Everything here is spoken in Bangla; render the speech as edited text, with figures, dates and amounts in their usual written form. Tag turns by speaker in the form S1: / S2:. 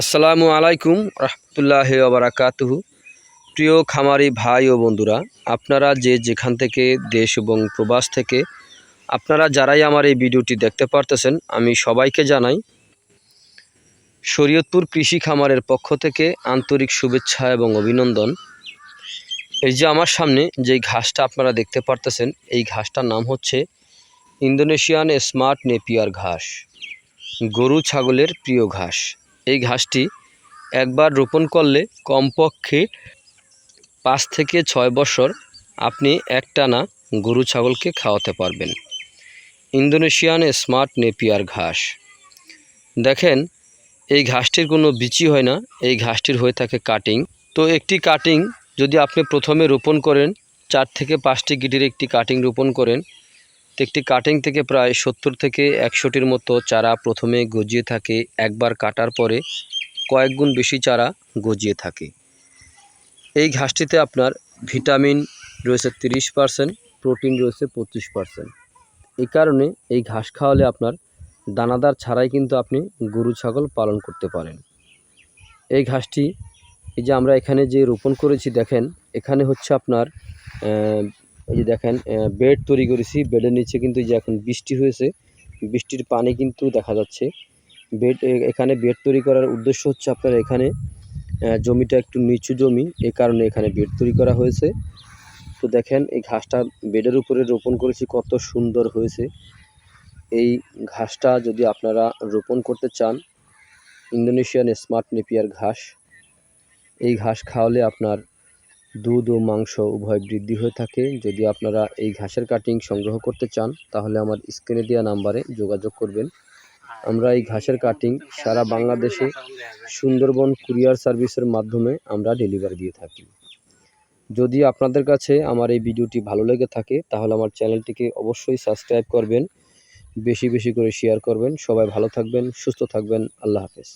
S1: আসসালামু আলাইকুম রহমতুল্লাহি ওয়া বারাকাতুহু। প্রিয় খামারি ভাই ও বন্ধুরা, আপনারা যে যেখান থেকে দেশ এবং প্রবাস থেকে আপনারা যারাই আমার এই ভিডিওটি দেখতে পারতেছেন, আমি সবাইকে জানাই শরীয়তপুর কৃষি খামারের পক্ষ থেকে আন্তরিক শুভেচ্ছা এবং অভিনন্দন। এই যে আমার সামনে যেই ঘাসটা আপনারা দেখতে পারতেছেন, এই ঘাসটার নাম হচ্ছে ইন্দোনেশিয়ান স্মার্ট নেপিয়ার ঘাস, গরু ছাগলের প্রিয় ঘাস। এই ঘাসটি একবার রোপণ করলে কমপক্ষে 5 থেকে 6 বছর আপনি একটানা গরু ছাগলকে খাওয়াতে পারবেন। ইন্দোনেশিয়ান স্মার্ট নেপিয়ার ঘাস, দেখেন এই ঘাসটির কোনো বিচি হয় না, এই ঘাসটির হয়ে থাকে কাটিং। তো একটি কাটিং যদি আপনি প্রথমে রোপণ করেন, 4 থেকে 5টি গিটির একটি কাটিং রোপণ করেন, তো একটি কাটিং থেকে প্রায় 70 থেকে 100টির মতো চারা প্রথমে গজিয়ে থাকে। একবার কাটার পরে কয়েক গুণ বেশি চারা গজিয়ে থাকে। এই ঘাসটিতে আপনার ভিটামিন রয়েছে 30%, প্রোটিন রয়েছে 25%। এই কারণে এই ঘাস খাওয়ালে আপনার দানাদার ছাড়াই কিন্তু আপনি গরু ছাগল পালন করতে পারেন। এই ঘাসটি এই যে আমরা এখানে যে রোপণ করেছি, দেখেন এখানে হচ্ছে আপনার এই যে দেখেন বেড তৈরি করেছি। বেডের নিচে কিন্তু যে এখন বৃষ্টি হয়েছে, বৃষ্টির পানি কিন্তু দেখা যাচ্ছে। এখানে বেড তৈরি করার উদ্দেশ্য হচ্ছে আপনার এখানে জমিটা একটু নিচু জমি, এই কারণে এখানে বেড তৈরি করা হয়েছে। তো দেখেন এই ঘাসটা বেডের উপরে রোপণ করেছি, কত সুন্দর হয়েছে। এই ঘাসটা যদি আপনারা রোপণ করতে চান, ইন্দোনেশিয়ান স্মার্ট নেপিয়ার ঘাস, এই ঘাস খাওয়ালে আপনার দুধ ও মাংস উভয় বৃদ্ধি হয়ে থাকে। যদি আপনারা এই ঘাসের কাটিং সংগ্রহ করতে চান, তাহলে আমার স্ক্রিনে দেওয়া নাম্বারে যোগাযোগ করবেন। আমরা এই ঘাসের কাটিং সারা বাংলাদেশে সুন্দরবন কুরিয়ার সার্ভিসের মাধ্যমে আমরা ডেলিভারি দিয়ে থাকি। যদি আপনাদের কাছে আমার এই ভিডিওটি ভালো লেগে থাকে, তাহলে আমার চ্যানেলটিকে অবশ্যই সাবস্ক্রাইব করবেন, বেশি বেশি করে শেয়ার করবেন। সবাই ভালো থাকবেন, সুস্থ থাকবেন। আল্লাহ হাফেজ।